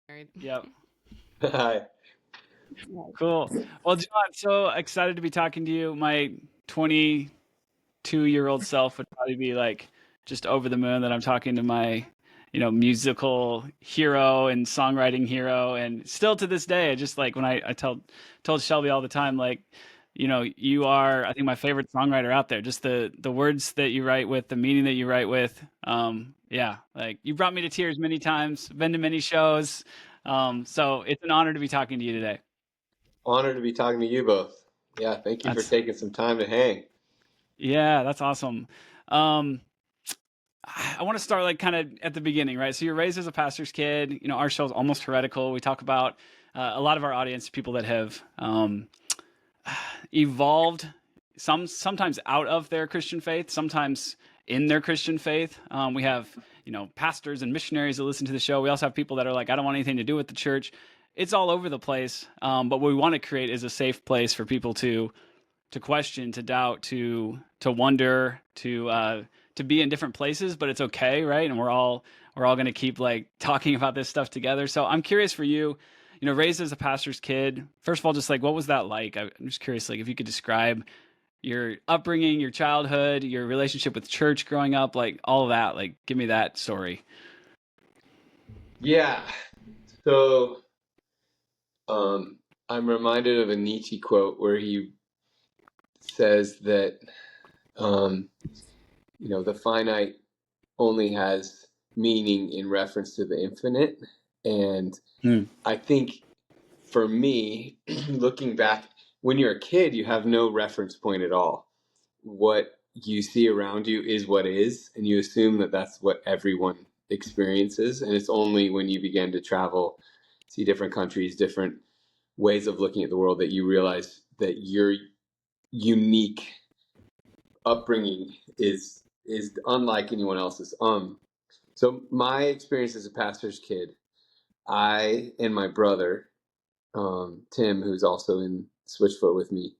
Married. Yep. Hi. Cool. Well, John, so excited to be talking to you. My 22-year-old self would probably be like just over the moon that I'm talking to my, musical hero and songwriting hero. And still to this day, I just like when I told Shelby all the time, like, you are, I think, my favorite songwriter out there. Just the words that you write with, the meaning that you write with. Yeah, like you brought me to tears many times, been to many shows. So it's an honor to be talking to you today. Honored to be talking to you both. Yeah, thank you for That's taking some time to hang. Yeah, that's awesome. Um, I want to start like kind of at the beginning, right? So you're raised as a pastor's kid. Our show's almost heretical. We talk about a lot of our audience, people that have evolved sometimes out of their Christian faith, sometimes in their Christian faith. We have pastors and missionaries that listen to the show. We also have people that are like, I don't want anything to do with the church. It's all over the place. But what we want to create is a safe place for people to question, to doubt, to wonder, to be in different places, but it's okay, right? And we're all going to keep like talking about this stuff together. So I'm curious for you, raised as a pastor's kid. First of all, just like what was that like? I'm just curious, like if you could describe your upbringing, your childhood, your relationship with church growing up, like all of that. Like give me that story. Yeah. So I'm reminded of a Nietzsche quote where he says that the finite only has meaning in reference to the infinite. And I think for me, looking back, when you're a kid, you have no reference point at all. What you see around you is what is, and you assume that that's what everyone experiences. And it's only when you begin to travel, see different countries, different ways of looking at the world, that you realize that your unique upbringing is unlike anyone else's. So my experience as a pastor's kid, I and my brother, Tim, who's also in Switchfoot with me,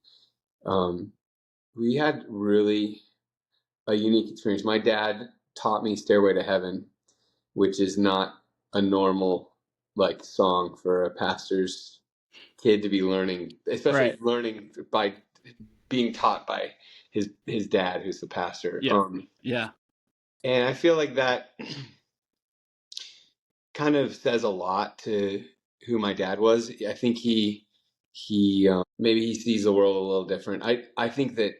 we had really a unique experience. My dad taught me Stairway to Heaven, which is not a normal like song for a pastor's kid to be learning, especially Right. learning by being taught by his dad, who's the pastor. Yeah. Yeah. And I feel like that kind of says a lot to who my dad was. I think he maybe he sees the world a little different. I think that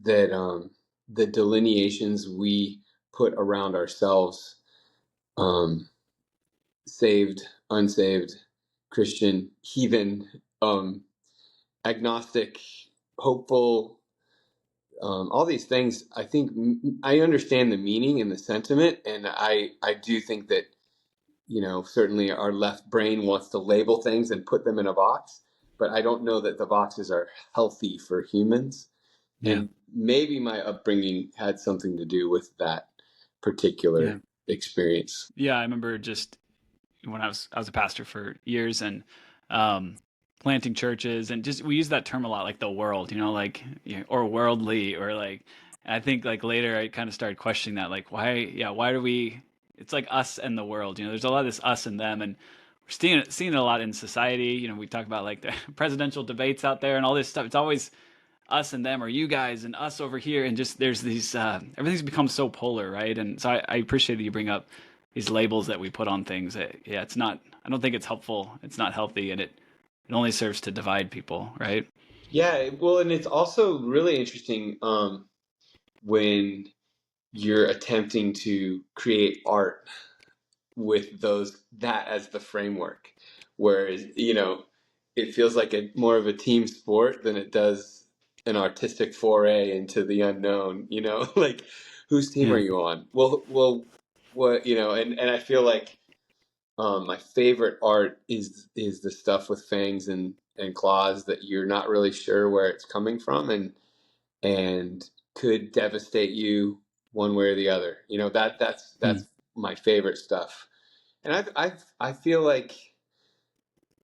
the delineations we put around ourselves, saved, unsaved, Christian, heathen, agnostic, hopeful, all these things, I think I understand the meaning and the sentiment, and I do think that certainly our left brain wants to label things and put them in a box, but I don't know that the boxes are healthy for humans. Yeah. And maybe my upbringing had something to do with that particular experience. Yeah, I remember just when I was a pastor for years and planting churches, and just we use that term a lot, like the world, or worldly, or like I think like later I kind of started questioning that, like why do we? It's like us and the world. There's a lot of this us and them, and we're seeing it a lot in society. We talk about like the presidential debates out there and all this stuff. It's always us and them, or you guys and us over here, and just there's these everything's become so polar, right? And so I appreciate that you bring up these labels that we put on things. Yeah, it's not, I don't think it's helpful, it's not healthy, and it only serves to divide people, right? Yeah, well, and it's also really interesting when you're attempting to create art with that as the framework, whereas it feels like more of a team sport than it does an artistic foray into the unknown. Like whose team are you on? Well, what and I feel like my favorite art is the stuff with fangs and claws that you're not really sure where it's coming from, and could devastate you one way or the other. That's my favorite stuff. And I feel like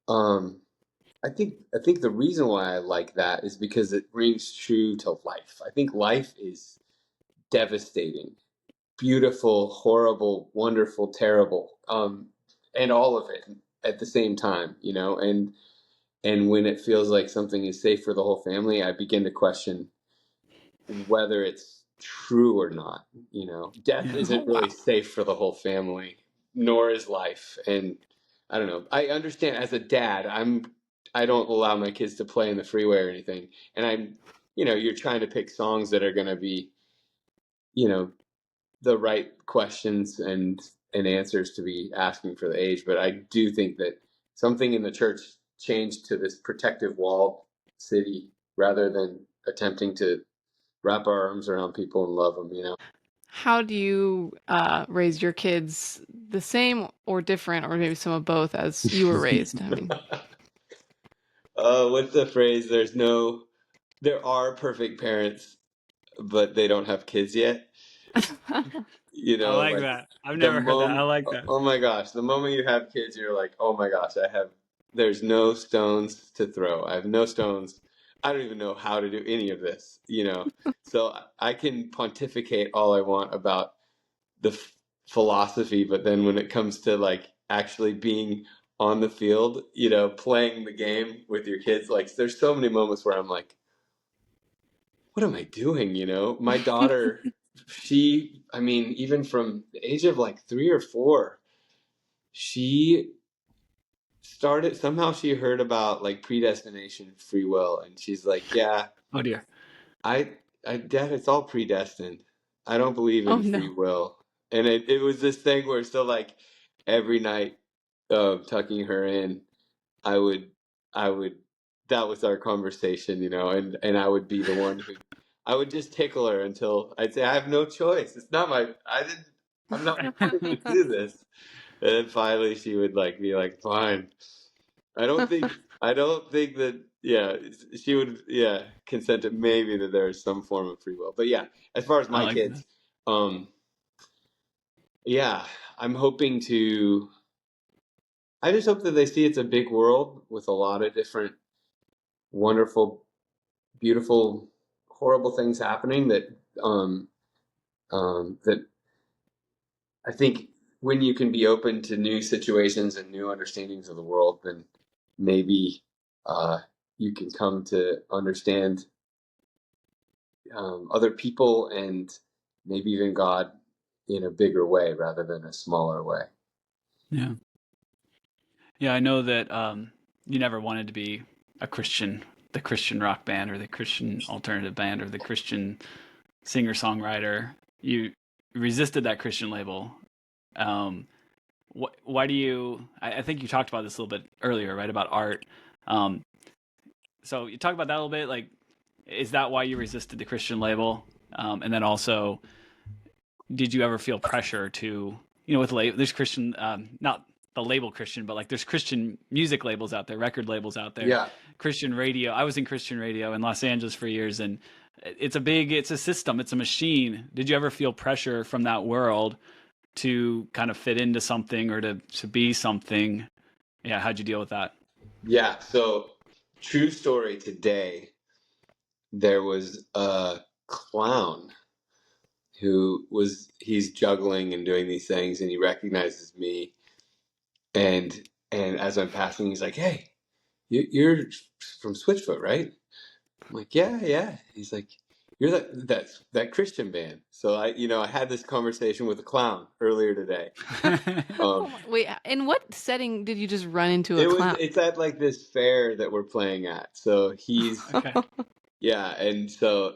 I think the reason why I like that is because it rings true to life. I think life is devastating, beautiful, horrible, wonderful, terrible, and all of it. at the same time, you know, and when it feels like something is safe for the whole family, I begin to question whether it's true or not. You know, death isn't really safe for the whole family, nor is life. And I don't know. I understand as a dad, I don't allow my kids to play in the freeway or anything. And I'm, you know, you're trying to pick songs that are going to be, you know, the right questions and answers to be asking for the age. But I do think that something in the church changed to this protective walled city rather than attempting to wrap our arms around people and love them, you know. How do you raise your kids the same or different, or maybe some of both, as you were raised? I mean, What's the phrase? There are perfect parents, but they don't have kids yet. You I know, like like that. I've never heard that. I like that. oh my gosh, the moment you have kids, you're like, oh my gosh, there's no stones to throw. I have no stones. I don't even know how to do any of this, you know. So I can pontificate all I want about the philosophy, but then when it comes to like actually being on the field, you know, playing the game with your kids, like there's so many moments where I'm like, what am I doing? You know, my daughter, I mean, even from the age of like 3 or 4, she somehow she heard about like predestination, free will, and she's like, yeah, Oh dear. I, Dad, it's all predestined. I don't believe oh in free no. will. And it was this thing where still like every night, tucking her in, I would, I would, that was our conversation, you know, and I would be the one who, I would just tickle her until I'd say, I have no choice. I'm not going to do this. And then finally she would like be like, fine. I don't think that, yeah, she would, yeah, consent to maybe that there is some form of free will. But yeah, as far as I my like that. kids, um, yeah, I'm hoping to, I just hope that they see it's a big world with a lot of different wonderful, beautiful, horrible things happening that I think when you can be open to new situations and new understandings of the world, then maybe uh, you can come to understand other people and maybe even God in a bigger way rather than a smaller way. Yeah. Yeah, I know that you never wanted to be a Christian, the Christian rock band or the Christian alternative band or the Christian singer-songwriter. You resisted that Christian label. Um, why do you? I think you talked about this a little bit earlier, right? About art. Um, so you talk about that a little bit. Like, is that why you resisted the Christian label? And then also, did you ever feel pressure to, with there's Christian, not the label Christian, but like there's Christian music labels out there, record labels out there, Yeah. Christian radio. I was in Christian radio in Los Angeles for years, and it's a system, it's a machine. Did you ever feel pressure from that world to kind of fit into something or to be something? Yeah, how'd you deal with that? Yeah. So, true story today, there was a clown he's juggling and doing these things, and he recognizes me, and as I'm passing, he's like, hey, you're from Switchfoot, right? I'm like, yeah, yeah. He's like, you're that Christian band. So I had this conversation with a clown earlier today. Wait, in what setting did you just run into a clown? It's at like this fair that we're playing at. So he's Okay. yeah, and so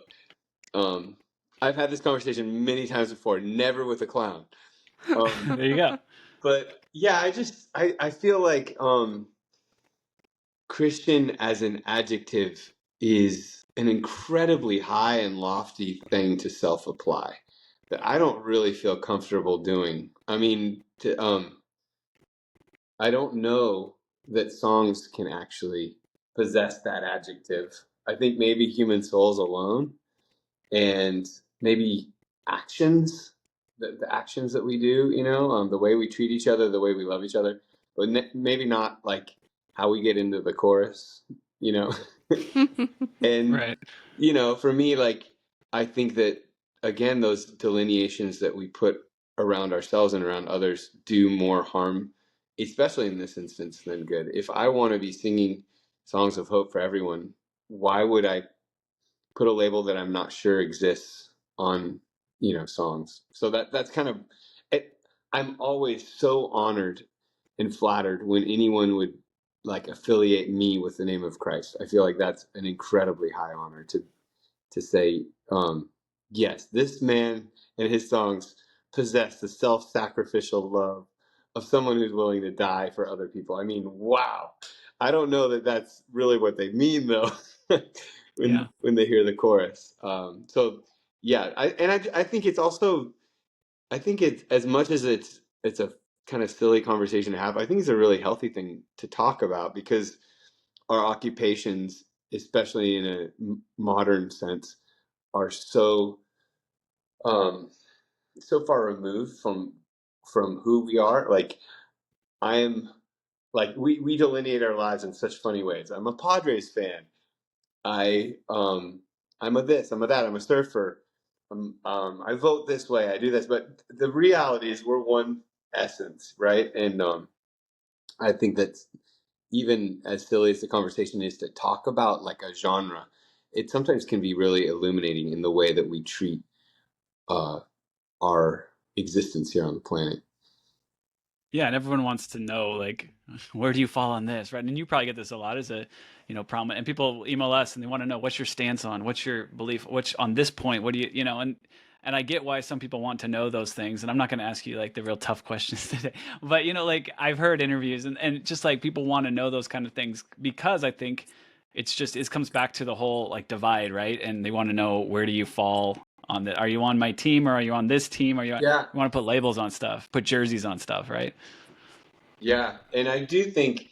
I've had this conversation many times before, never with a clown. There you go. But yeah, I feel like Christian as an adjective is an incredibly high and lofty thing to self-apply that I don't really feel comfortable doing. I mean, I don't know that songs can actually possess that adjective. I think maybe human souls alone and maybe actions, the actions that we do, the way we treat each other, the way we love each other, but maybe not like how we get into the chorus, you know? And, Right. for me, like, I think that, again, those delineations that we put around ourselves and around others do more harm especially in this instance, than good. If I want to be singing songs of hope for everyone, why would I put a label that I'm not sure exists on, songs? So that's kind of it. I'm always so honored and flattered when anyone would like affiliate me with the name of Christ. I feel like that's an incredibly high honor to say, yes, this man and his songs possess the self-sacrificial love of someone who's willing to die for other people. I mean, wow. I don't know that that's really what they mean, though, when they hear the chorus. So, yeah, I think it's also, I think it's, as much as it's a kind of silly conversation to have, I think it's a really healthy thing to talk about, because our occupations, especially in a modern sense, are so far removed from who we are. Like, I am, like, we delineate our lives in such funny ways. I'm a Padres fan. I'm a this, I'm a that, I'm a surfer. I vote this way, I do this, but the reality is we're one essence, right? And I think that's, even as silly as the conversation is to talk about like a genre, it sometimes can be really illuminating in the way that we treat uh, our existence here on the planet. Yeah, and everyone wants to know, like, where do you fall on this, right? And you probably get this a lot as a, prominent, and people email us and they want to know what's your stance on, what's your belief, what's on this point, what do you, and I get why some people want to know those things, and I'm not going to ask you like the real tough questions today, but like I've heard interviews and just like people want to know those kind of things, because I think it comes back to the whole like divide, right? And they want to know, where do you fall on the, are you on my team, or are you on this team? Are you Yeah. you want to put labels on stuff, put jerseys on stuff, right? Yeah, and I do think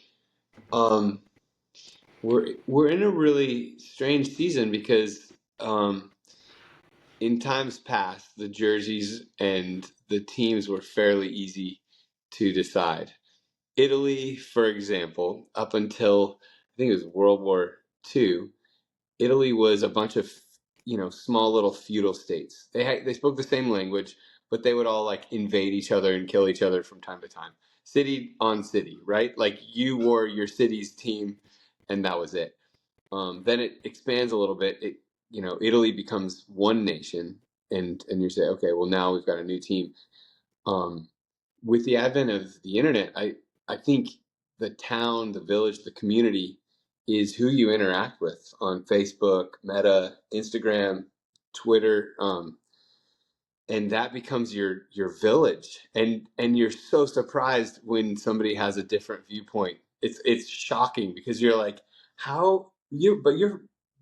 we're in a really strange season, because in times past the jerseys and the teams were fairly easy to decide. Italy, for example, up until I think it was World War II, Italy was a bunch of small little feudal states. They spoke the same language, but they would all like invade each other and kill each other from time to time, city on city, right? Like, you wore your city's team, and that was it. Then it expands a little bit. Italy becomes one nation, and you say, okay, well, now we've got a new team. Um, with the advent of the internet, I think the town, the village, the community is who you interact with on Facebook, Meta, Instagram, Twitter, and that becomes your village. And you're so surprised when somebody has a different viewpoint. It's shocking, because you're like,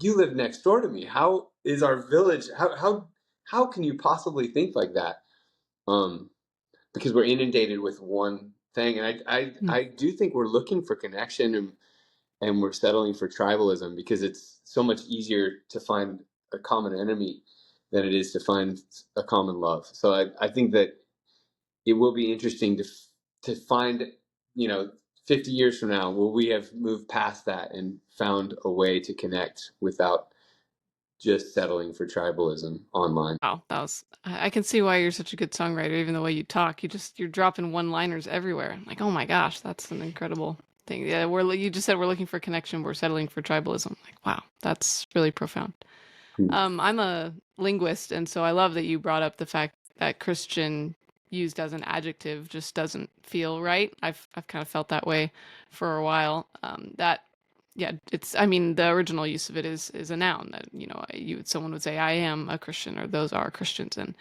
you live next door to me. How is our village? How can you possibly think like that? Because we're inundated with one thing. And I do think we're looking for connection, and we're settling for tribalism, because it's so much easier to find a common enemy than it is to find a common love. So I think that it will be interesting to find, 50 years from now, will we have moved past that and found a way to connect without just settling for tribalism online. Wow, I can see why you're such a good songwriter. Even the way you talk, you're dropping one-liners everywhere. I'm like, oh my gosh, that's an incredible thing. Yeah, you just said we're looking for connection, we're settling for tribalism. Like, wow, that's really profound. I'm a linguist, and so I love that you brought up the fact that Christian used as an adjective just doesn't feel right. I've kind of felt that way for a while. Yeah, I mean, the original use of it is a noun that, someone would say, I am a Christian, or those are Christians. And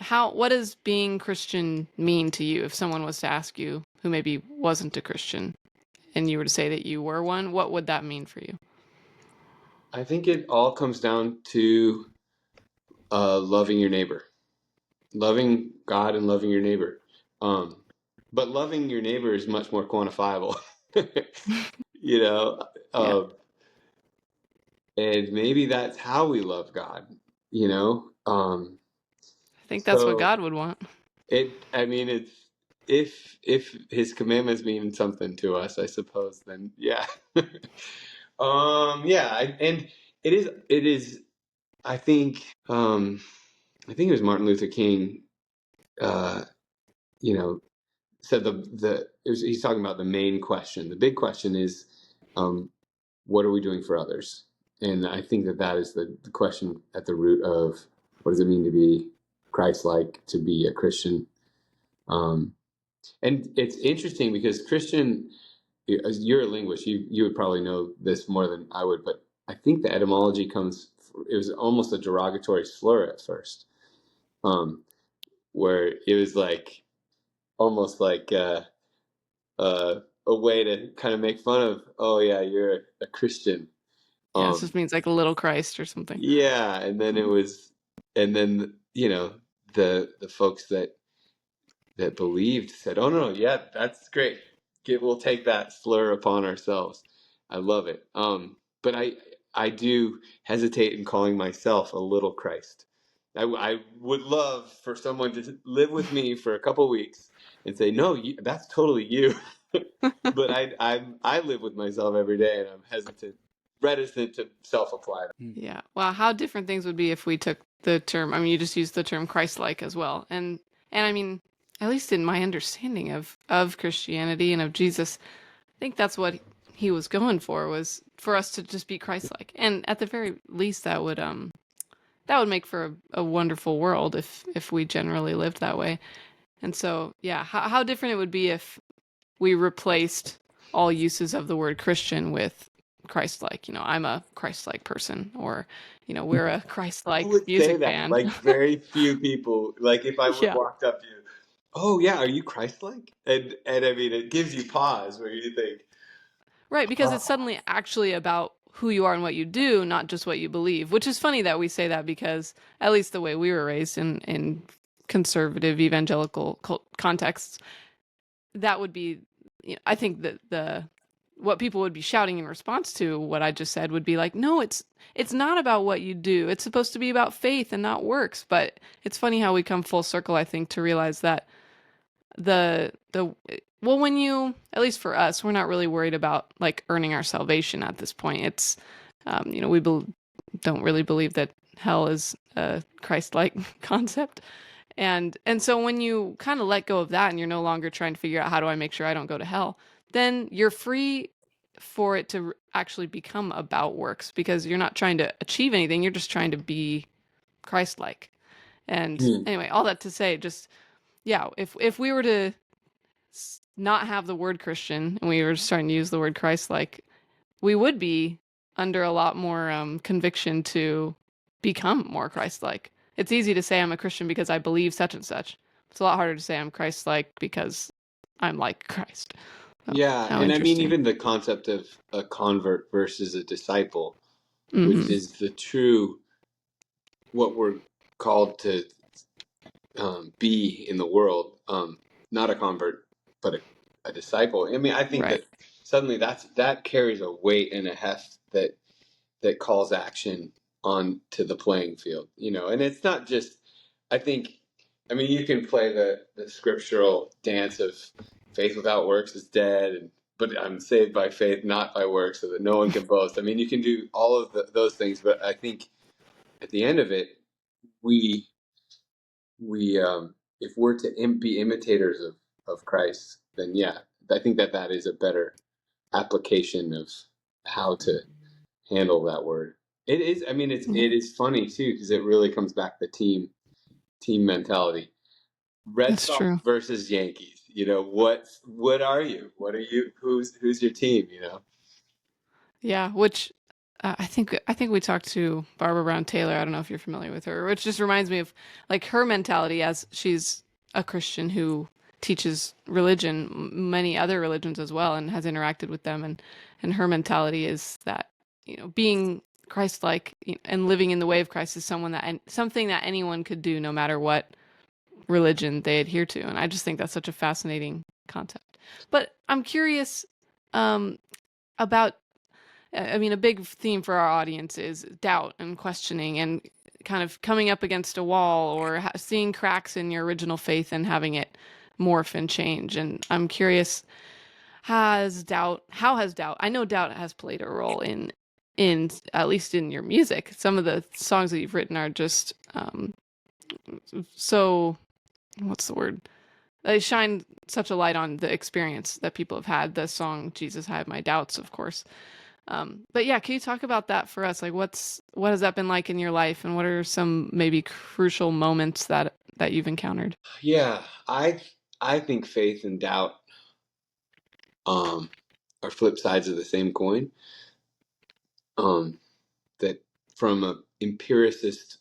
what does being Christian mean to you? If someone was to ask you, who maybe wasn't a Christian, and you were to say that you were one, what would that mean for you? I think it all comes down to loving your neighbor, loving God and loving your neighbor. But loving your neighbor is much more quantifiable, you know. Yeah. And maybe that's how we love God, you know. I think that's what God would want. I mean, it's, if His commandments mean something to us, I suppose, then yeah. Yeah, and it is. I think it was Martin Luther King, you know, so he's talking about the main question. The big question is, what are we doing for others? And I think that is the question at the root of what does it mean to be Christ-like, to be a Christian. And it's interesting because Christian, as you're a linguist, you would probably know this more than I would, but I think the etymology it was almost a derogatory slur at first, where it was like almost like a way to kind of make fun of, oh yeah, you're a Christian. Yeah, it just means like a little Christ or something. Yeah, and then the folks that believed said, oh no, yeah, that's great. We'll take that slur upon ourselves. I love it. But I do hesitate in calling myself a little Christ. I would love for someone to live with me for a couple weeks and say, no, that's totally you. But I live with myself every day, and I'm reticent to self-apply. Yeah. Wow, how different things would be if we took the term, I mean, you just used the term Christ-like as well. And I mean, at least in my understanding of Christianity and of Jesus, I think that's what he was going for, was for us to just be Christ-like. And at the very least, that would make for a wonderful world if we generally lived that way. And so, yeah, how different it would be if we replaced all uses of the word Christian with Christ-like. I'm a Christ-like person, or we're a Christ-like music band. Like very few people. Like if I walked up to you, oh yeah, are you Christ-like? And I mean, it gives you pause where you think, right, because it's suddenly actually about who you are and what you do, not just what you believe. Which is funny that we say that, because at least the way we were raised in conservative evangelical contexts, that would be, I think that what people would be shouting in response to what I just said would be like, no, it's not about what you do. It's supposed to be about faith and not works. But it's funny how we come full circle, I think, to realize that when you, at least for us, we're not really worried about like earning our salvation at this point. It's, we don't really believe that hell is a Christ-like concept. And so when you kind of let go of that and you're no longer trying to figure out how do I make sure I don't go to hell, then you're free for it to actually become about works, because you're not trying to achieve anything. You're just trying to be Christ-like. And anyway, all that to say, just, yeah, if we were to not have the word Christian and we were starting to use the word Christ-like, we would be under a lot more conviction to become more Christ-like. It's easy to say I'm a Christian because I believe such and such. It's a lot harder to say I'm Christ-like because I'm like Christ. So, yeah, and I mean, even the concept of a convert versus a disciple, which is the true, what we're called to be in the world, not a convert, but a disciple. I mean, I think that suddenly that carries a weight and a heft that calls action on to the playing field, and it's not just, I mean, you can play the scriptural dance of faith without works is dead, but I'm saved by faith, not by works, so that no one can boast. I mean, you can do all of those things, but I think at the end of it, we if we're to be imitators of Christ, then yeah, I think that is a better application of how to handle that word. It is. I mean, it is funny too, because it really comes back to team mentality. Red Sox versus Yankees. What are you? What are you? Who's your team? Yeah, which I think we talked to Barbara Brown Taylor. I don't know if you're familiar with her, which just reminds me of like her mentality, as she's a Christian who teaches religion, many other religions as well, and has interacted with them. And her mentality is that, being Christ-like and living in the way of Christ is something that anyone could do, no matter what religion they adhere to. And I just think that's such a fascinating concept. But I'm curious about, I mean, a big theme for our audience is doubt and questioning and kind of coming up against a wall, or seeing cracks in your original faith and having it morph and change. And I'm curious, how has doubt, I know doubt has played a role in at least in your music. Some of the songs that you've written are just so, what's the word? they shine such a light on the experience that people have had. The song Jesus, I Have My Doubts, of course. But yeah, can you talk about that for us? Like what has that been like in your life, and what are some maybe crucial moments that you've encountered? Yeah, I think faith and doubt are flip sides of the same coin. That from a empiricist,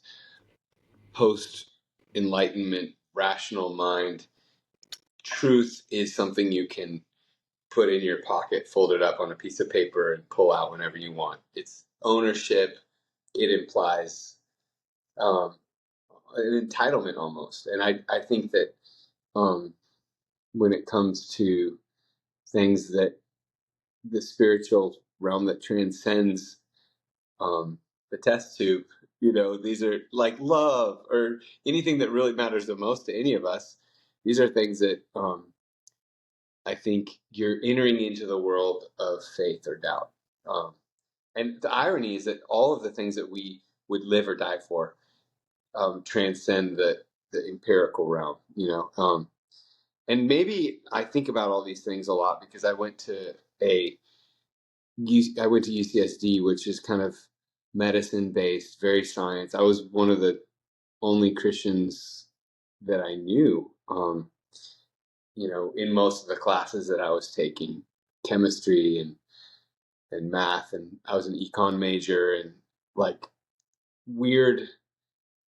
post Enlightenment, rational mind, truth is something you can put in your pocket, fold it up on a piece of paper, and pull out whenever you want. It's ownership. It implies an entitlement almost. And I think that when it comes to things that the spiritual realm that transcends the test tube, these are like love or anything that really matters the most to any of us. These are things that I think you're entering into the world of faith or doubt. And the irony is that all of the things that we would live or die for transcend the empirical realm, and maybe I think about all these things a lot because I went to UCSD, which is kind of medicine based, very science. I was one of the only Christians that I knew, in most of the classes that I was taking, chemistry and math, and I was an econ major, and like weird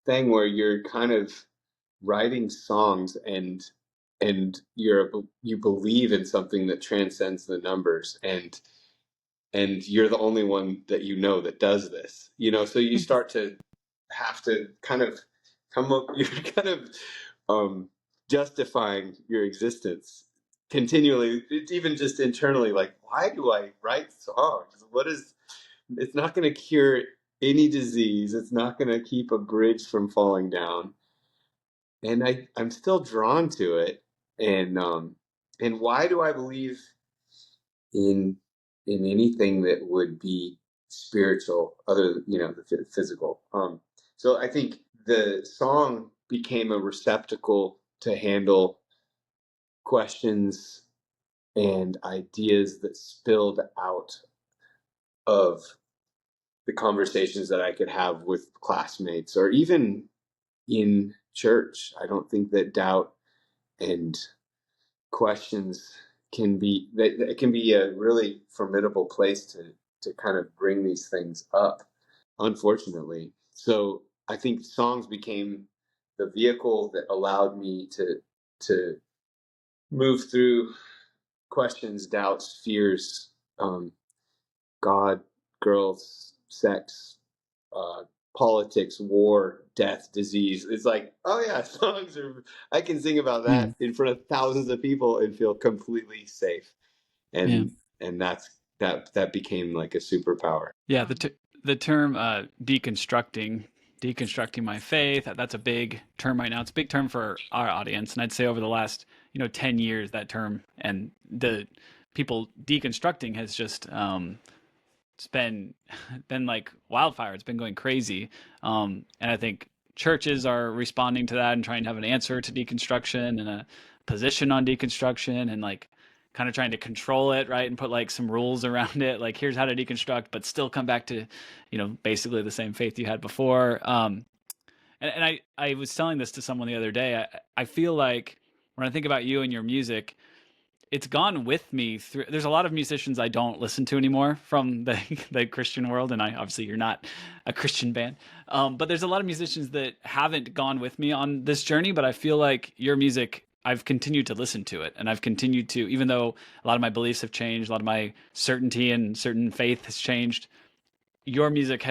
thing where you're kind of writing songs and you believe in something that transcends the numbers, and you're the only one that that does this, so you start to have to kind of come up, you're kind of justifying your existence continually. It's even just internally, like, why do I write songs? It's not going to cure any disease. It's not going to keep a bridge from falling down. And I'm still drawn to it. And why do I believe in anything that would be spiritual other than, the physical? So I think the song became a receptacle to handle questions and ideas that spilled out of the conversations that I could have with classmates or even in church. I don't think that doubt and questions it can be a really formidable place to kind of bring these things up, unfortunately. So I think songs became the vehicle that allowed me to move through questions, doubts, fears, God, girls, sex, politics, war, death, disease. It's like, oh yeah, I can sing about that in front of thousands of people and feel completely safe. And that became like a superpower. Yeah, the term deconstructing my faith, that's a big term right now. It's a big term for our audience, and I'd say over the last 10 years, that term and the people deconstructing has just it's been like wildfire. It's been going crazy, and I think churches are responding to that and trying to have an answer to deconstruction and a position on deconstruction, and like kind of trying to control it, right, and put like some rules around it, like here's how to deconstruct but still come back to basically the same faith you had before. And I was telling this to someone the other day. I feel like when I think about you and your music, it's gone with me through. There's a lot of musicians I don't listen to anymore from the Christian world, and obviously you're not a Christian band, but there's a lot of musicians that haven't gone with me on this journey. But I feel like your music, I've continued to listen to it, and I've continued to, even though a lot of my beliefs have changed, a lot of my certainty and certain faith has changed, your music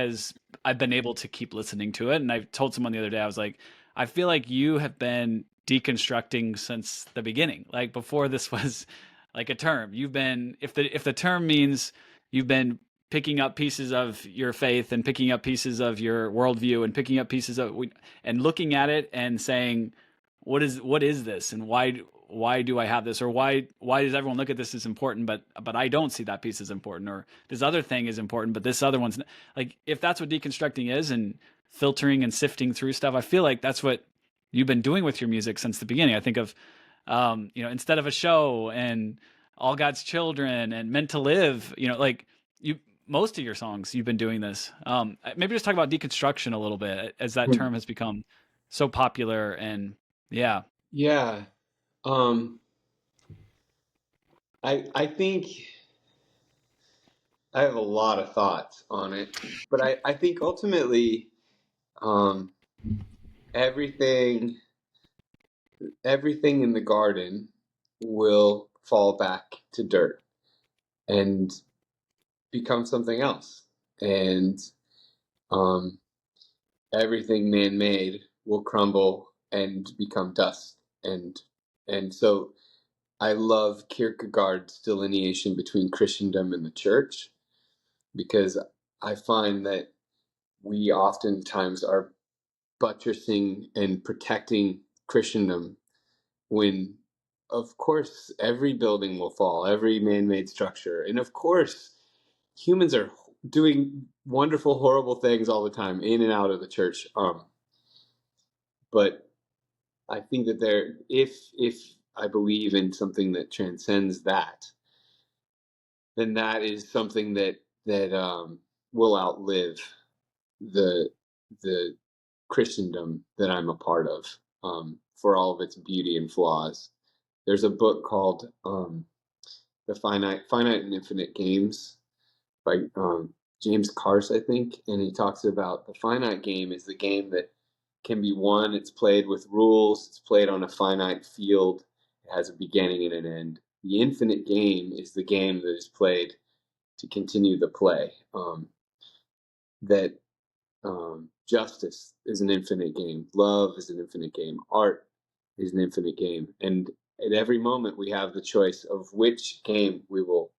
I've been able to keep listening to it. And I told someone the other day, I was like, I feel like you have been deconstructing since the beginning. Like before this was like a term, you've been, if the term means you've been picking up pieces of your faith and picking up pieces of your worldview and picking up pieces of, and looking at it and saying, what is this? And why do I have this? Or why does everyone look at this as important, but I don't see that piece as important, or this other thing is important, but this other one's like, if that's what deconstructing is and filtering and sifting through stuff, I feel like that's what you've been doing with your music since the beginning. I think of instead of a show, and all God's children, and meant to live, like most of your songs, you've been doing this. Maybe just talk about deconstruction a little bit, as that term has become so popular. And yeah. I think I have a lot of thoughts on it, but I think ultimately, everything in the garden will fall back to dirt and become something else, and everything man-made will crumble and become dust, and so I love Kierkegaard's delineation between Christendom and the church, because I find that we oftentimes are buttressing and protecting Christendom when, of course, every building will fall, every man-made structure, and of course, humans are doing wonderful, horrible things all the time in and out of the church. But I think that if I believe in something that transcends that, then that is something that will outlive the the Christendom that I'm a part of, for all of its beauty and flaws. There's a book called The Finite and Infinite Games by James Carse, I think, and he talks about the finite game is the game that can be won. It's played with rules. It's played on a finite field. It has a beginning and an end. The infinite game is the game that is played to continue the play. That justice is an infinite game. Love is an infinite game. Art is an infinite game. And at every moment, we have the choice of which game we will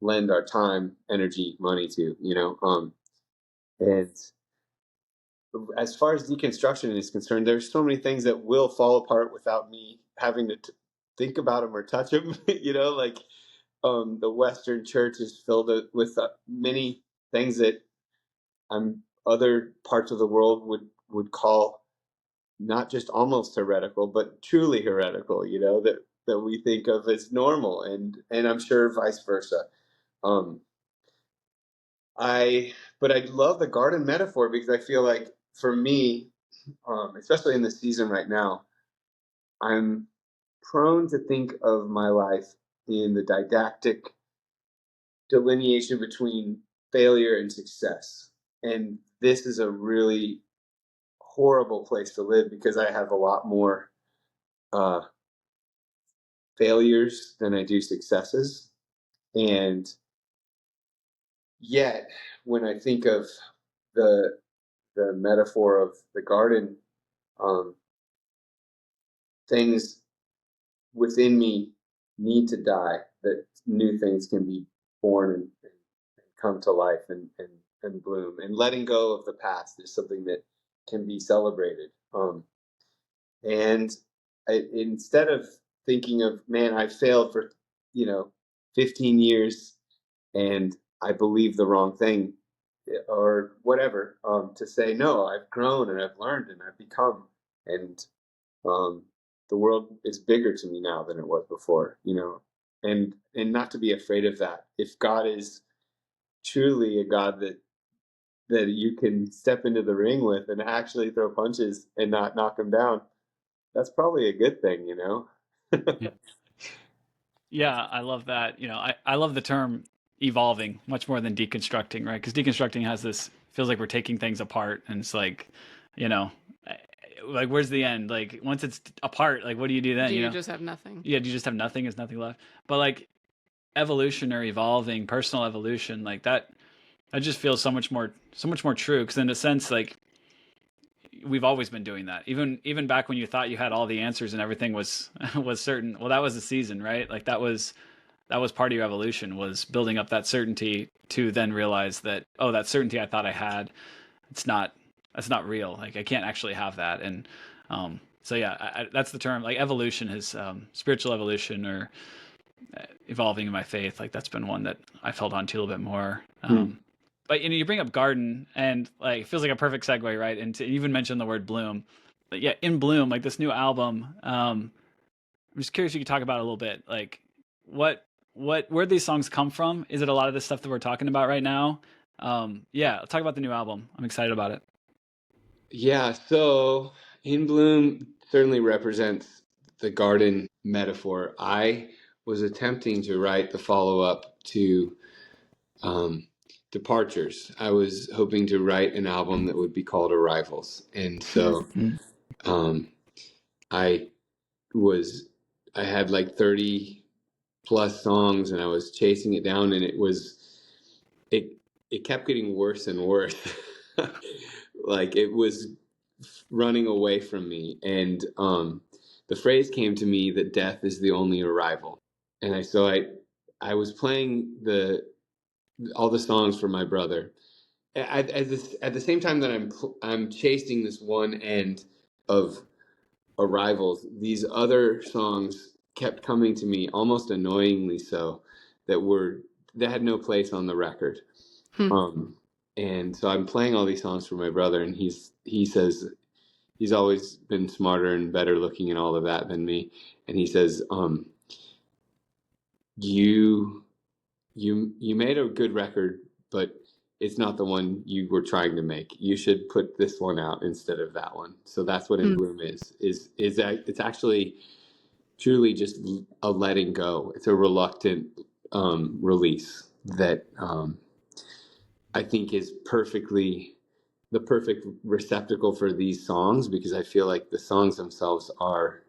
lend our time, energy, money to, and as far as deconstruction is concerned, there's so many things that will fall apart without me having to think about them or touch them. Like the Western church is filled with many things that other parts of the world would call not just almost heretical, but truly heretical. That we think of as normal, and I'm sure vice versa. But I love the garden metaphor, because I feel like for me, especially in the season right now, I'm prone to think of my life in the didactic delineation between failure and success. And this is a really horrible place to live, because I have a lot more failures than I do successes. And yet, when I think of the metaphor of the garden, things within me need to die, that new things can be born and come to life and bloom. And letting go of the past is something that can be celebrated. And instead of thinking of, man, I failed for 15 years and I believe the wrong thing, or whatever, to say, no, I've grown and I've learned and I've become, and the world is bigger to me now than it was before, and not to be afraid of that. If God is truly a God that you can step into the ring with and actually throw punches and not knock him down, that's probably a good thing, Yeah. Yeah, I love that. I love the term evolving much more than deconstructing, right? Because deconstructing has this, feels like we're taking things apart, and it's like, like, where's the end? Like, once it's apart, like, what do you do then? Do you just have nothing? Yeah, do you just have nothing? There's nothing left. But like evolution or evolving, personal evolution, like that just feels so much more true. Because in a sense, like, we've always been doing that. Even back when you thought you had all the answers and everything was certain. Well, that was the season, right? Like that was part of your evolution, was building up that certainty to then realize that, oh, that certainty I thought I had, that's not real. Like I can't actually have that. And so yeah, that's the term. Like evolution is spiritual evolution, or evolving in my faith. Like that's been one that I've held on to a little bit more. But you bring up garden, and like it feels like a perfect segue, right? And to even mention the word bloom. But yeah, in bloom, like this new album, I'm just curious if you could talk about it a little bit. Like, where these songs come from? Is it a lot of the stuff that we're talking about right now? Yeah, talk about the new album. I'm excited about it. Yeah, so In Bloom certainly represents the garden metaphor. I was attempting to write the follow-up to Departures. I was hoping to write an album that would be called Arrivals. And so um, I was, I had like 30 plus songs and I was chasing it down and it, it kept getting worse and worse. Like it was running away from me. And the phrase came to me that death is the only arrival. And I was playing all the songs for my brother. At the same time that I'm chasing this one end of arrivals, these other songs kept coming to me almost annoyingly so that had no place on the record. Um, and so I'm playing all these songs for my brother, and he says he's always been smarter and better looking and all of that than me, and he says, "You made a good record, but it's not the one you were trying to make. You should put this one out instead of that one." So that's what In Bloom is that it's actually truly just a letting go. It's a reluctant release that I think is the perfect receptacle for these songs, because I feel like the songs themselves are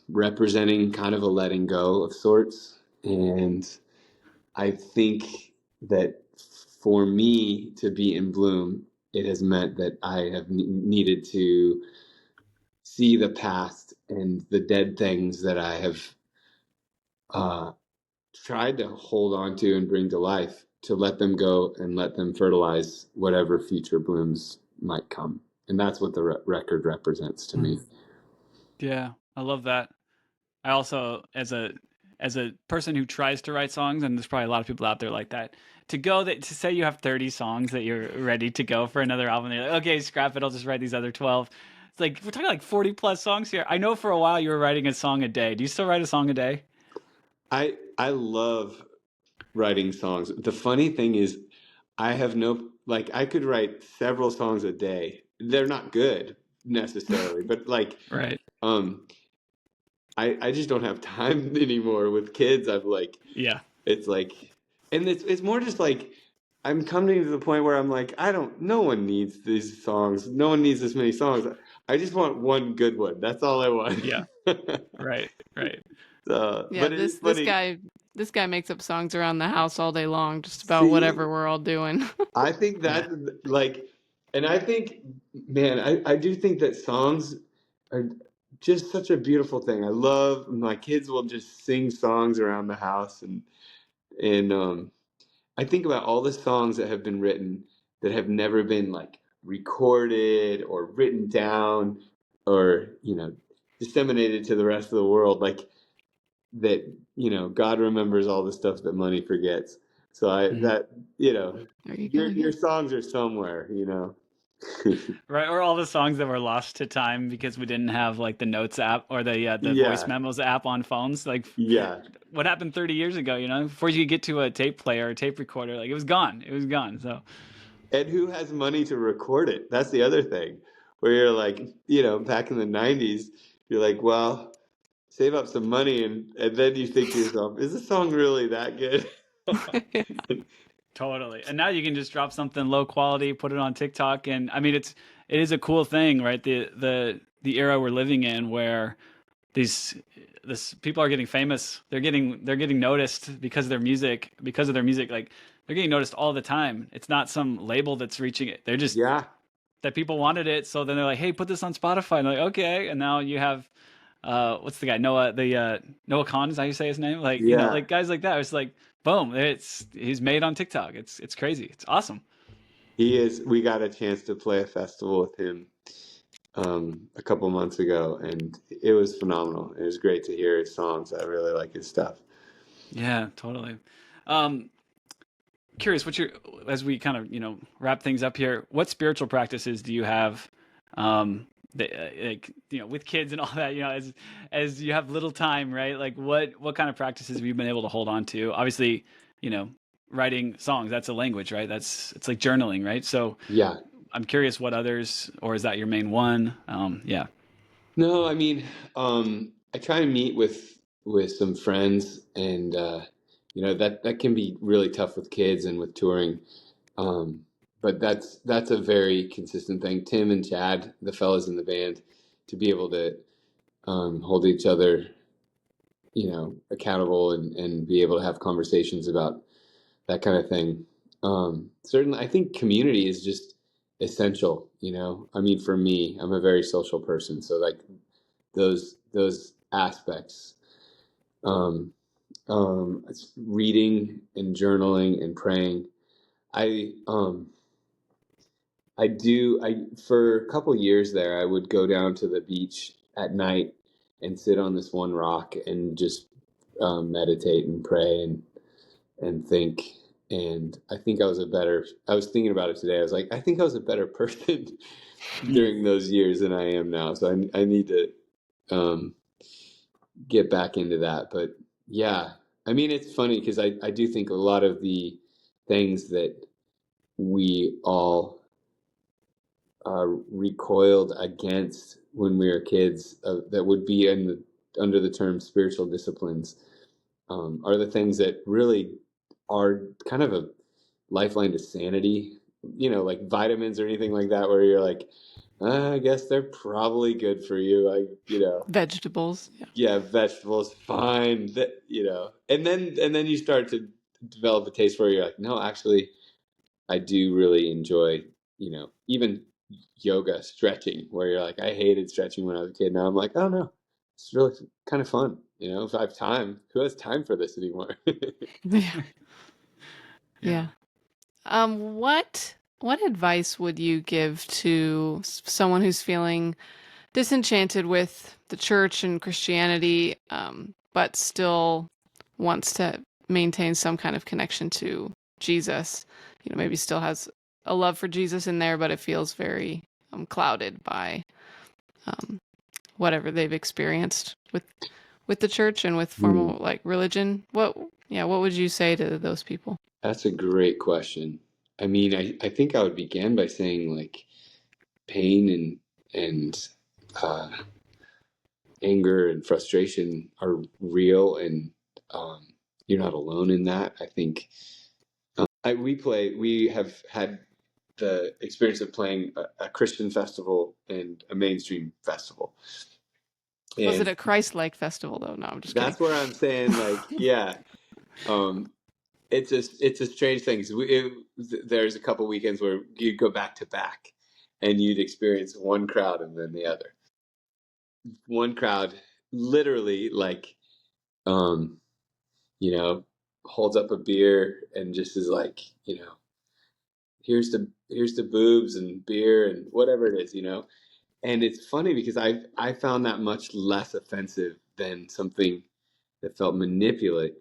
representing kind of a letting go of sorts. And I think that for me to be in bloom, it has meant that I have needed to see the past and the dead things that I have tried to hold on to and bring to life, to let them go and let them fertilize whatever future blooms might come. And that's what the record represents to me. Yeah, I love that. I also, as a person who tries to write songs, and there's probably a lot of people out there like that, to say you have 30 songs that you're ready to go for another album, and you're like, okay, scrap it, I'll just write these other 12. It's like, we're talking like 40 plus songs here. I know for a while you were writing a song a day. Do you still write a song a day? I love writing songs. The funny thing is, I have I could write several songs a day. They're not good necessarily, but Right. I just don't have time anymore with kids. Yeah. It's like, and it's more just like, I'm coming to the point where I'm like, no one needs these songs. No one needs this many songs. I just want one good one. That's all I want. Yeah. Right. Yeah, but it is funny. This guy makes up songs around the house all day long, just about whatever we're all doing. I think that's and I think, man, I do think that songs are just such a beautiful thing. I love my kids will just sing songs around the house, and I think about all the songs that have been written that have never been recorded or written down or disseminated to the rest of the world, that God remembers all the stuff that money forgets. So that your songs are somewhere, Right, or all the songs that were lost to time because we didn't have the Notes app or the voice memos app on phones. What happened 30 years ago? Before you could get to a tape player or a tape recorder, it was gone. It was gone. So, and who has money to record it? That's the other thing. Where you're back in the '90s, you're like, well, save up some money, and then you think to yourself, is this song really that good? Totally. And now you can just drop something low quality, put it on TikTok, and I mean it is a cool thing, right? The era we're living in where this people are getting famous. They're getting noticed because of their music. Like they're getting noticed all the time. It's not some label that's reaching it. They're just that people wanted it, so then they're like, hey, put this on Spotify. And they're like, okay, and now you have what's the guy, Noah Khan, is that how you say his name? Guys like that. It's like, boom, he's made on TikTok. It's crazy. It's awesome. He is. We got a chance to play a festival with him a couple months ago, and it was phenomenal. It was great to hear his songs. I really like his stuff. Yeah, totally. Curious, as we kind of wrap things up here, what spiritual practices do you have like, with kids and all that, as you have little time, right? Like what kind of practices have you been able to hold on to? Obviously, writing songs, that's a language, right? It's like journaling, right? So Yeah. I'm curious what others, or is that your main one? Yeah. No, I mean, I try and meet with some friends, and that can be really tough with kids and with touring. But that's a very consistent thing. Tim and Chad, the fellas in the band, to be able to hold each other, accountable, and be able to have conversations about that kind of thing. Certainly, I think community is just essential. I mean, for me, I'm a very social person, so like those aspects. Um, it's reading and journaling and praying. I for a couple years there, I would go down to the beach at night and sit on this one rock and just meditate and pray and think. And I think I was thinking about it today. I was like, I think I was a better person during those years than I am now. So I need to get back into that. But yeah, I mean, it's funny because I do think a lot of the things that we all recoiled against when we were kids, that would be under the term spiritual disciplines, are the things that really are kind of a lifeline to sanity, like vitamins or anything like that, where you're like, I guess they're probably good for you. Vegetables. Yeah. Yeah, vegetables, fine. And then you start to develop a taste where you're like, no, actually, I do really enjoy, even yoga, stretching, where you're like, I hated stretching when I was a kid. Now I'm like, oh no, it's really kind of fun. If I have time, who has time for this anymore? Yeah. Yeah. What advice would you give to someone who's feeling disenchanted with the church and Christianity, but still wants to maintain some kind of connection to Jesus? Maybe still has a love for Jesus in there, but it feels very clouded by whatever they've experienced with the church and with formal like religion. What would you say to those people? That's a great question. I mean, I think I would begin by saying, like, pain and anger and frustration are real, and you're not alone in that. I think we have had the experience of playing a Christian festival and a mainstream festival. Was it And a Christ-like festival though? No, I'm just kidding. that's where I'm saying, like, yeah, it's a strange thing. There's a couple weekends where you'd go back to back, and you'd experience one crowd and then the other. One crowd literally, like, holds up a beer and just is like, here's the boobs and beer and whatever it is. And it's funny because I found that much less offensive than something that felt manipulative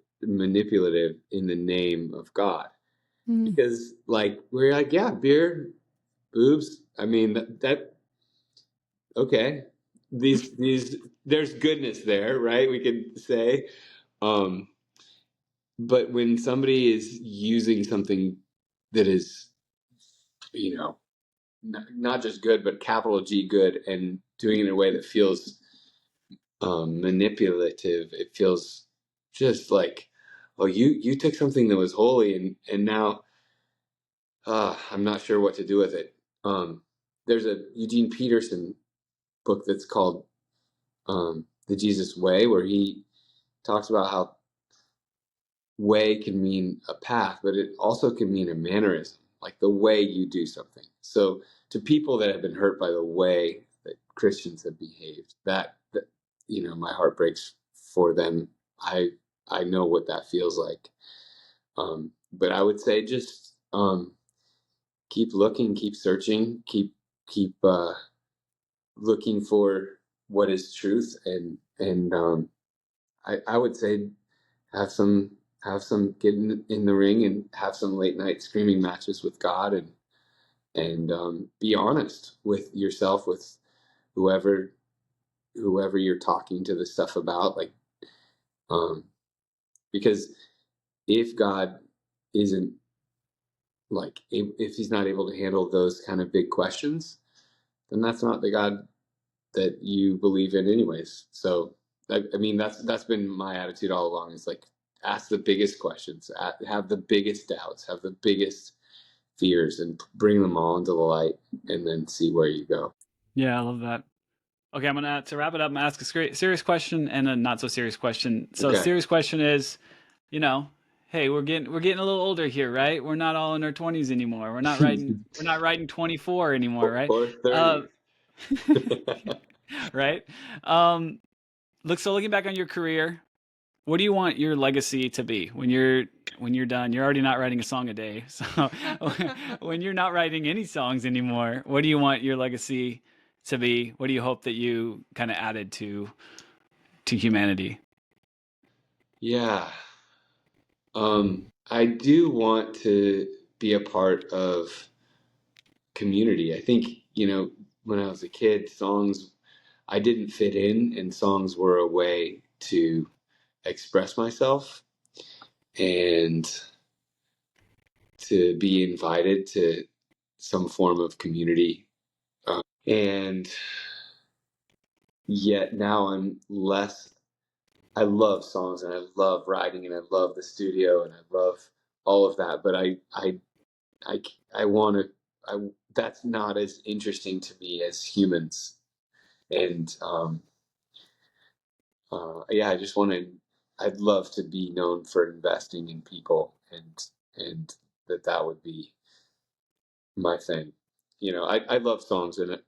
in the name of God. Because, like, we're like, yeah, beer, boobs. I mean, that okay. These there's goodness there, right? We could say. But when somebody is using something that is, not just good, but capital G good, and doing it in a way that feels manipulative, it feels just like, oh, you took something that was holy, and now I'm not sure what to do with it. There's a Eugene Peterson book that's called The Jesus Way, where he talks about how way can mean a path, but it also can mean a mannerism, like the way you do something. So to people that have been hurt by the way that Christians have behaved, that my heart breaks for them. I know what that feels like. But I would say just keep looking, keep searching, keep looking for what is truth, and I would say have some get in the ring and have some late night screaming matches with God, and be honest with yourself, with whoever you're talking to this stuff about, like, because if God isn't, like, if he's not able to handle those kind of big questions, then that's not the God that you believe in anyways. So I mean, that's been my attitude all along, is like, ask the biggest questions, have the biggest doubts, have the biggest fears, and bring them all into the light, and then see where you go. Yeah, I love that. Okay, I'm gonna, to wrap it up, I'm gonna ask a serious question and a not so serious question. So Okay. serious question is, you know, hey, we're getting a little older here, right? We're not all in our 20s anymore. We're not writing 24 anymore, right? Or 30. Right. So looking back on your career, what do you want your legacy to be when you're done? You're already not writing a song a day, so when you're not writing any songs anymore, what do you want your legacy to be? What do you hope that you kind of added to humanity? Yeah. I do want to be a part of community. I think, when I was a kid, I didn't fit in, and songs were a way to express myself and to be invited to some form of community. And yet now I love songs, and I love writing, and I love the studio, and I love all of that. But I want to, that's not as interesting to me as humans. And, yeah, I'd love to be known for investing in people, and that would be my thing. I love songs, and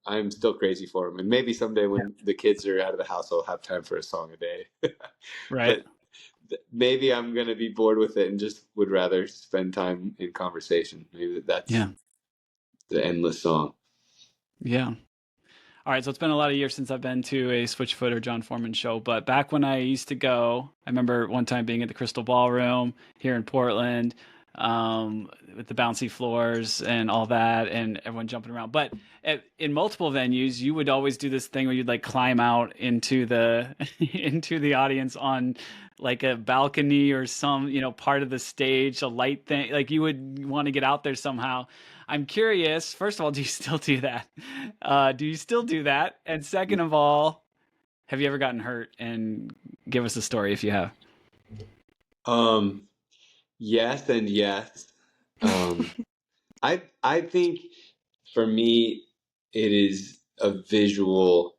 I'm still crazy for them. And maybe someday when the kids are out of the house, I'll have time for a song a day. Right. But maybe I'm going to be bored with it and just would rather spend time in conversation. Maybe that's the endless song. Yeah. All right, so it's been a lot of years since I've been to a Switchfoot or Jon Foreman show, but back when I used to go, I remember one time being at the Crystal Ballroom here in Portland, with the bouncy floors and all that, and everyone jumping around. But in multiple venues, you would always do this thing where you'd like climb out into the into the audience on like a balcony or some part of the stage, a light thing. Like you would want to get out there somehow. I'm curious, first of all, do you still do that? Do you still do that? And second of all, have you ever gotten hurt? And give us a story if you have. Yes and yes. I think for me, it is a visual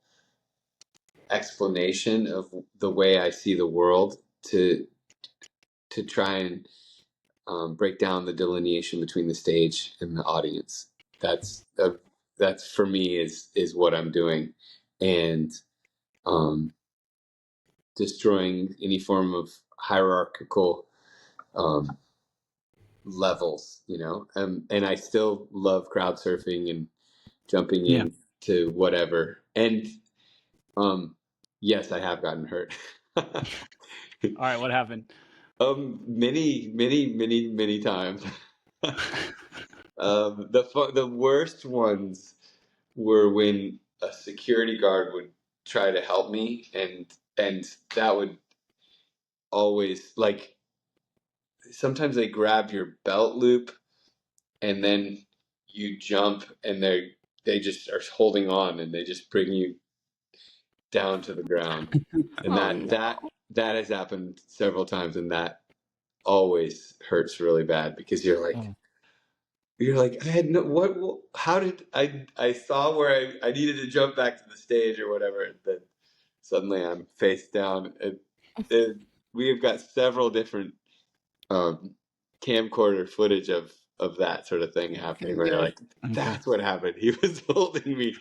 explanation of the way I see the world, to try and break down the delineation between the stage and the audience. That's for me is what I'm doing, and destroying any form of hierarchical levels, and I still love crowd surfing and jumping Yeah. into whatever. And yes, I have gotten hurt. All right, what happened? Many times. The worst ones were when a security guard would try to help me, and that would always, like, sometimes they grab your belt loop, and then you jump, and they just are holding on, and they just bring you down to the ground. And that has happened several times, and that always hurts really bad, because you're like, I had no, how did I saw where I needed to jump back to the stage or whatever, and then suddenly I'm face down, and we have got several different camcorder footage of that sort of thing happening, where you're like, that's what happened. He was holding me.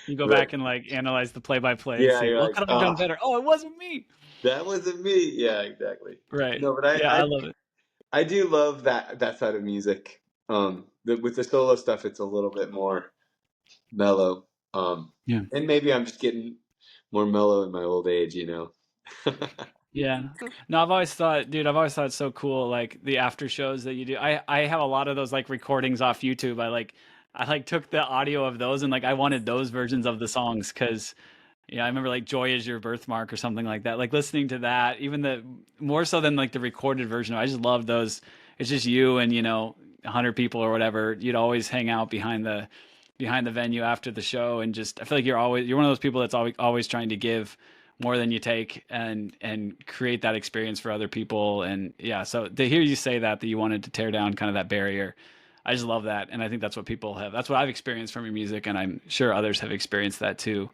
You go But back and like analyze the play-by-play and yeah, see you're what like, could have been done better. Oh, it wasn't me. that wasn't me. Yeah, exactly. Right. No, but Yeah, I love it. I do love that side of music. With the solo stuff, it's a little bit more mellow. Yeah. And maybe I'm just getting more mellow in my old age, Yeah. No, I've always thought it's so cool, like the after shows that you do. I have a lot of those like recordings off YouTube. I like I like took the audio of those and like I wanted those versions of the songs because I remember like "Joy Is Your Birthmark" or something like that. Like listening to that, even the more so than like the recorded version. I just loved those. It's just you and 100 people or whatever. You'd always hang out behind the venue after the show, and just I feel like you're one of those people that's always trying to give more than you take and create that experience for other people. And yeah, so to hear you say that you wanted to tear down kind of that barrier, I just love that. And I think that's what people have, that's what I've experienced from your music. And I'm sure others have experienced that too.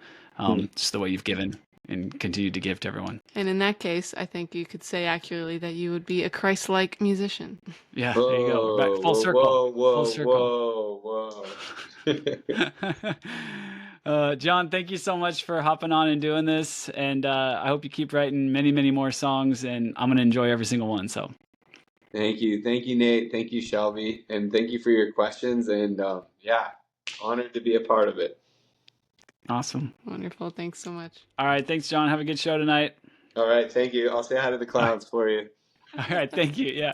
Just the way you've given and continue to give to everyone. And in that case, I think you could say accurately that you would be a Christ-like musician. Yeah, there you go. We're back full circle. Whoa, Full circle. Jon, thank you so much for hopping on and doing this. And I hope you keep writing many, many more songs. And I'm going to enjoy every single one. So thank you, Nate. Thank you, Shelby, and thank you for your questions. And honored to be a part of it. Awesome. Wonderful. Thanks so much. All right. Thanks, Jon. Have a good show tonight. All right. Thank you. I'll say hi to the clowns for you. All right. Thank you. Yeah.